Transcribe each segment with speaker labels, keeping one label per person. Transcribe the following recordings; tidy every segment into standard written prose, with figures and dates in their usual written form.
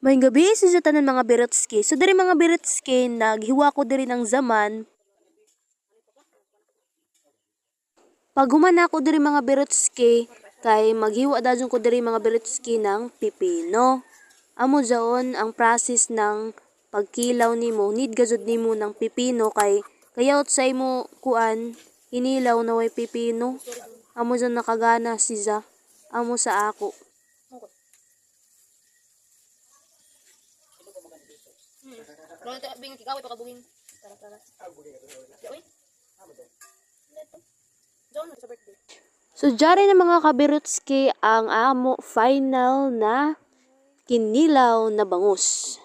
Speaker 1: May gabi sa tanan mga Berotski. So diri mga Berotski naghiwa ko diri ng zaman. Pag human ako diri mga Berotski kay maghiwa dayon ko diri mga Berotski ng pipino. Amo jaon ang process ng pagkilaw nimo. Need gazud nimo ng pipino kay kayawt sa imo kuan hinilaw na way pipino. Amo jaon nakagana siya. Amo sa ako.
Speaker 2: Kalau itu bing kikaw ito kabuging. Tara. Yawi. John sa birthday.
Speaker 1: So jari na mga kabirotski ang amo final na kinilaw na bangus.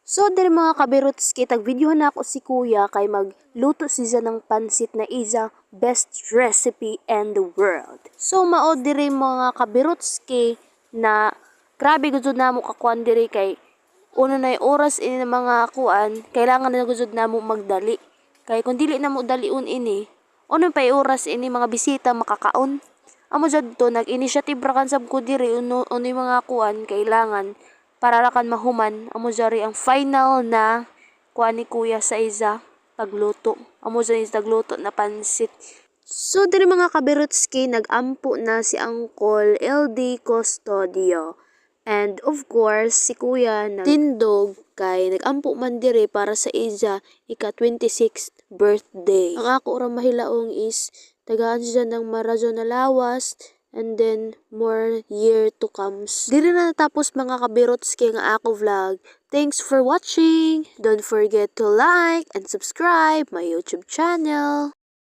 Speaker 1: So diri mga kabirotski tag-videohan na ako si kuya kay magluto siya ng pansit na isa best recipe in the world. So mao diri mga kabirotski na grabe gud na mo kakuan diri kay uno na oras ini ng mga kuan, kailangan na gud na mo magdali. Kay kung dili na mo daliun ini, uno pa oras ini mga bisita makakaon. Amo jud to nag-initiative ra kan sab ko diri uno mga kuan kailangan para ra kan mahuman. Amo jari ang final na kuan ni kuya sa isa pagluto. Amo jari tagluto na pansit. So diri mga kabirotski nagampo na si Uncle LD Custodio. And of course, si kuya na tindog kay nagampo man diri para sa iya ika-26th birthday. Ang ako ra mahilaong is tagaan siya ng maradyo na lawas and then more year to comes. Diri na natapos mga kabirotski nga ako vlog. Thanks for watching! Don't forget to like and subscribe my YouTube channel.